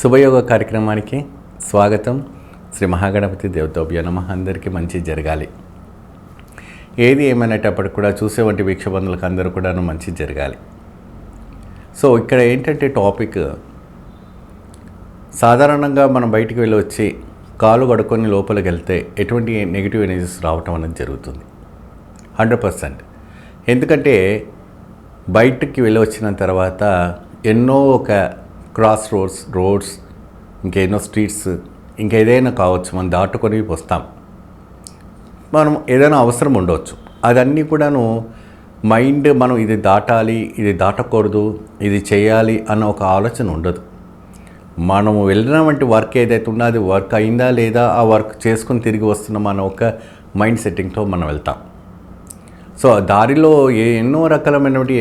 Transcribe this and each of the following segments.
శుభయోగ కార్యక్రమానికి స్వాగతం. శ్రీ మహాగణపతి దేవతాభ్యో నమః. అందరికీ మంచి జరగాలి. ఏది ఏమైనప్పటికీ కూడా చూసేవంటి వీక్షబంధులకు అందరూ కూడా మంచి జరగాలి. సో ఇక్కడ ఏంటంటే టాపిక్, సాధారణంగా మనం బయటికి వెళ్ళి వచ్చి కాలు కడుక్కొని లోపలికి వెళ్తే ఎటువంటి నెగిటివ్ ఎనర్జీస్ రావటం అనేది జరుగుతుంది 100%. ఎందుకంటే బయటికి వెళ్ళి వచ్చిన తర్వాత ఎన్నో ఒక క్రాస్ రోడ్స్ ఇంకేనో స్ట్రీట్స్ ఇంకేదైనా కావచ్చు, మనం దాటుకొని వస్తాం. మనం ఏదైనా అవసరం ఉండవచ్చు, అదన్నీ కూడాను మైండ్ మనం ఇది దాటాలి, ఇది దాటకూడదు, ఇది చేయాలి అన్న ఒక ఆలోచన ఉండదు. మనము వెళ్ళినటువంటి వర్క్ ఏదైతే ఉందో అది వర్క్ అయిందా లేదా, ఆ వర్క్ చేసుకుని తిరిగి వస్తున్నాం అన్న ఒక మైండ్ సెట్టింగ్తో మనం వెళ్తాం. సో దారిలో ఎన్నో రకాలమైనటువంటి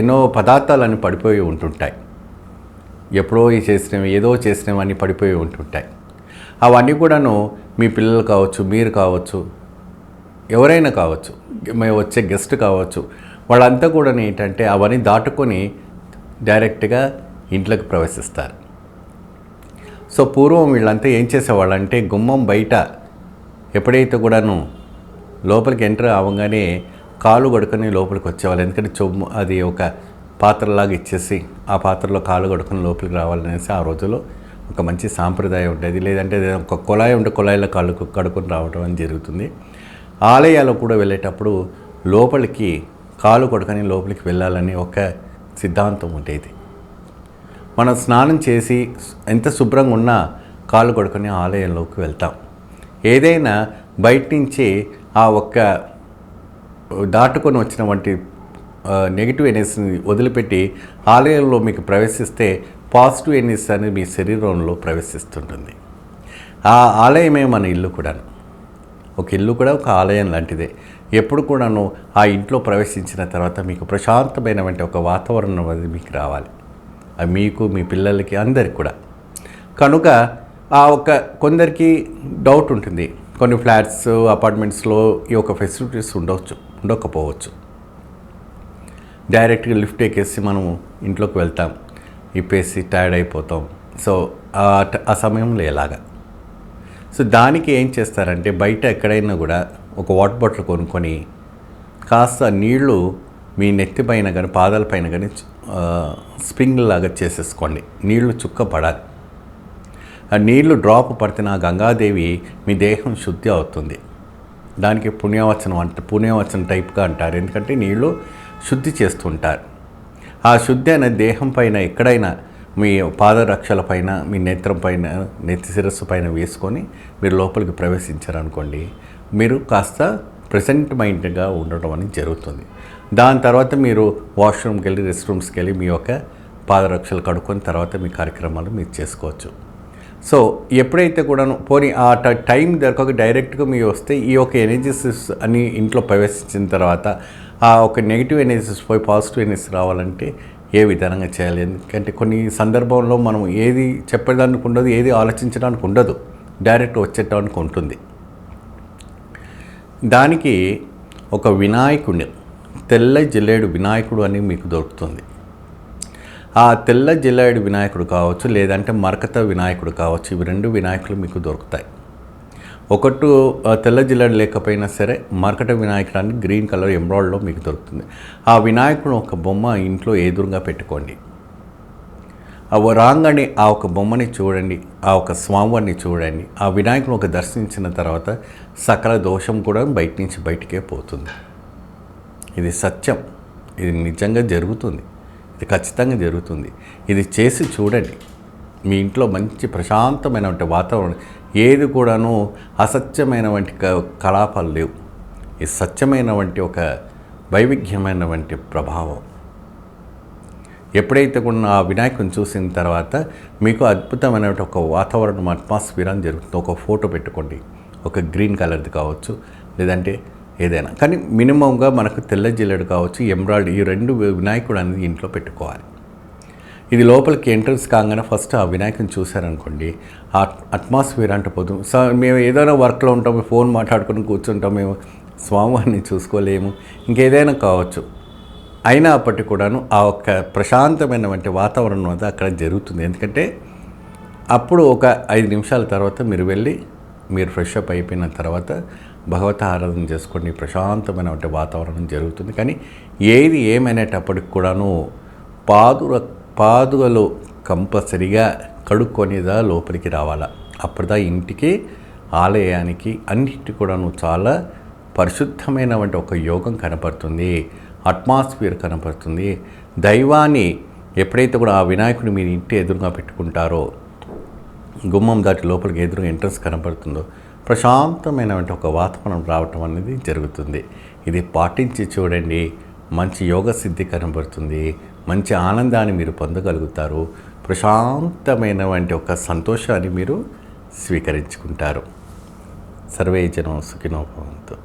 ఎన్నో పదార్థాలన్నీ పడిపోయి ఉంటుంటాయి. ఎప్పుడో చేసినవి ఏదో చేసినవన్నీ పడిపోయి ఉంటుంటాయి. అవన్నీ కూడాను మీ పిల్లలు కావచ్చు, మీరు కావచ్చు, ఎవరైనా కావచ్చు, మేము వచ్చే గెస్ట్ కావచ్చు, వాళ్ళంతా కూడా ఏంటంటే అవన్నీ దాటుకొని డైరెక్ట్గా ఇంట్లోకి ప్రవేశిస్తారు. సో పూర్వం వీళ్ళంతా ఏం చేసేవాళ్ళంటే గుమ్మం బయట ఎప్పుడైతే కూడాను లోపలికి ఎంటర్ అవ్వగానే కాలు కడుకొని లోపలికి వచ్చేవాళ్ళు. ఎందుకంటే అది ఒక పాత్రలాగా ఇచ్చేసి ఆ పాత్రలో కాలు కడుకొని లోపలికి రావాలనేసి ఆ రోజుల్లో ఒక మంచి సాంప్రదాయం ఉండేది. లేదంటే ఒక కుళాయి ఉంటే కుళాయిలో కాళ్ళు కడుకొని రావడం అని జరుగుతుంది. ఆలయాలు కూడా వెళ్ళేటప్పుడు లోపలికి కాలు కడుకొని లోపలికి వెళ్ళాలని ఒక సిద్ధాంతం ఉండేది. మనం స్నానం చేసి ఎంత శుభ్రంగా ఉన్నా కాలు కడుకొని ఆలయంలోకి వెళ్తాం. ఏదైనా బయట నుంచి ఆ ఒక్క దాటుకొని వచ్చిన వంటి నెగిటివ్ ఎనర్జీని వదిలిపెట్టి ఆలయంలో మీకు ప్రవేశిస్తే పాజిటివ్ ఎనర్జీ అనేది మీ శరీరంలో ప్రవేశిస్తుంటుంది. ఆ ఆలయమే మన ఇల్లు కూడాను. ఒక ఇల్లు కూడా ఒక ఆలయం లాంటిదే. ఎప్పుడు కూడాను ఆ ఇంట్లో ప్రవేశించిన తర్వాత మీకు ప్రశాంతమైనటువంటి ఒక వాతావరణం అనేది మీకు రావాలి. అది మీకు, మీ పిల్లలకి, అందరికి కూడా. కనుక ఆ ఒక కొందరికి డౌట్ ఉంటుంది, కొన్ని ఫ్లాట్స్ అపార్ట్మెంట్స్లో ఈ యొక్క ఫెసిలిటీస్ ఉండకపోవచ్చు. డైరెక్ట్గా లిఫ్ట్ ఎక్కేసి మనము ఇంట్లోకి వెళ్తాం, ఇప్పేసి టైర్డ్ అయిపోతాం. సో ఆ సమయంలో ఎలాగా? సో దానికి ఏం చేస్తారంటే బయట ఎక్కడైనా కూడా ఒక వాటర్ బాటిల్ కొనుక్కొని కాస్త నీళ్లు మీ నెత్తి పైన కానీ పాదాల పైన కానీ స్ప్రింగ్ లాగా చేసేసుకోండి. నీళ్లు చుక్క పడాలి. ఆ నీళ్లు డ్రాప్ పడితే ఆ గంగాదేవి మీ దేహం శుద్ధి అవుతుంది. దానికి పుణ్యవచనం టైప్గా అంటారు. ఎందుకంటే నీళ్లు శుద్ధి చేస్తుంటారు. ఆ శుద్ధి అనేది దేహం పైన ఎక్కడైనా మీ పాదరక్షల పైన, మీ నేత్రం పైన, నెత్తి శిరస్సు పైన వేసుకొని మీరు లోపలికి ప్రవేశించారనుకోండి, మీరు కాస్త ప్రెసెంట్ మైండ్గా ఉండడం అనేది జరుగుతుంది. దాని తర్వాత మీరు వాష్రూమ్కి వెళ్ళి, రెస్ట్ రూమ్స్కి వెళ్ళి మీ యొక్క పాదరక్షలు కడుక్కొని తర్వాత మీ కార్యక్రమాలు మీరు చేసుకోవచ్చు. సో ఎప్పుడైతే కూడాను పోనీ ఆ టైం దొరకక డైరెక్ట్గా మీరు వస్తే ఈ యొక్క ఎనర్జీస్ అని ఇంట్లో ప్రవేశించిన తర్వాత ఆ ఒక నెగిటివ్ ఎనర్జీస్ పోయి పాజిటివ్ ఎనర్జీస్ రావాలంటే ఏ విధానంగా చేయాలి? ఎందుకంటే కొన్ని సందర్భంలో మనం ఏది చెప్పడానికి ఉండదు, ఏది ఆలోచించడానికి ఉండదు, డైరెక్ట్ వచ్చేటానికి ఉంటుంది. దానికి ఒక వినాయకుడు, తెల్ల జిల్లేడు వినాయకుడు అని మీకు దొరుకుతుంది. ఆ తెల్ల జిల్లాయుడు వినాయకుడు కావచ్చు, లేదంటే మరకత వినాయకుడు కావచ్చు. ఇవి రెండు వినాయకులు మీకు దొరుకుతాయి. ఒకటి తెల్ల జిల్లాడు లేకపోయినా సరే మరకట వినాయకుడు అని గ్రీన్ కలర్ ఎంబ్రాయిడరీలో మీకు దొరుకుతుంది. ఆ వినాయకుడు ఒక బొమ్మ ఇంట్లో ఎదురుగా పెట్టుకోండి. రాగానే ఆ ఒక బొమ్మని చూడండి, ఆ ఒక స్వామివారిని చూడండి. ఆ వినాయకుడు ఒక దర్శించిన తర్వాత సకల దోషం కూడా బయట నుంచి బయటికే పోతుంది. ఇది సత్యం, ఇది నిజంగా జరుగుతుంది, ఇది ఖచ్చితంగా జరుగుతుంది. ఇది చేసి చూడండి. మీ ఇంట్లో మంచి ప్రశాంతమైనటువంటి వాతావరణం, ఏది కూడాను అసత్యమైనటువంటి కలాపాలు లేవు. ఈ సత్యమైనటువంటి ఒక వైవిధ్యమైనటువంటి ప్రభావం. ఎప్పుడైతే కూడా ఆ వినాయకుని చూసిన తర్వాత మీకు అద్భుతమైనటువంటి ఒక వాతావరణం, అట్మాస్ఫియర్ అని జరుగుతుంది. ఒక ఫోటో పెట్టుకోండి, ఒక గ్రీన్ కలర్ది కావచ్చు, లేదంటే ఏదైనా. కానీ మినిమంగా మనకు తెల్ల జిల్లెడు కావచ్చు, ఎంబ్రాయిడరీ, ఈ రెండు వినాయకుడు అనేది ఇంట్లో పెట్టుకోవాలి. ఇది లోపలికి ఎంట్రన్స్ కాగానే ఫస్ట్ ఆ వినాయకుని చూశారనుకోండి, ఆ అట్మాస్ఫియర్ అంటే పోదు. మేము ఏదైనా వర్క్లో ఉంటాము, ఫోన్ మాట్లాడుకుని కూర్చుంటాం, మేము స్వామివారిని చూసుకోలేము, ఇంకేదైనా కావచ్చు. అయినప్పటికీ కూడాను ఆ ఒక్క ప్రశాంతమైనటువంటి వాతావరణం అది అక్కడ జరుగుతుంది. ఎందుకంటే అప్పుడు ఒక 5 నిమిషాల తర్వాత మీరు వెళ్ళి మీరు ఫ్రెష్ అప్ అయిపోయిన తర్వాత భగవత ఆరాధన చేసుకోండి. ప్రశాంతమైన వాతావరణం జరుగుతుంది. కానీ ఏది ఏమైనప్పటికి కూడాను పాదుగలు కంపల్సరిగా కడుక్కొనిదా లోపలికి రావాలా. అప్పుడుదా ఇంటికి, ఆలయానికి అన్నిటి కూడాను చాలా పరిశుద్ధమైనటువంటి ఒక యోగం కనపడుతుంది, అట్మాస్ఫియర్ కనపడుతుంది. దైవాన్ని ఎప్పుడైతే కూడా ఆ వినాయకుడిని మీరు ఇంటి ఎదురుగా పెట్టుకుంటారో, గుమ్మం దాటి లోపలికి ఎదురుగా ఎంట్రన్స్ కనపడుతుందో, ప్రశాంతమైనటువంటి ఒక వాతావరణం రావటం అనేది జరుగుతుంది. ఇది పాటించి చూడండి, మంచి యోగ సిద్ధి కనబడుతుంది, మంచి ఆనందాన్ని మీరు పొందగలుగుతారు, ప్రశాంతమైనటువంటి ఒక సంతోషాన్ని మీరు స్వీకరించుకుంటారు. సర్వే జనం సుఖినో భవంతు.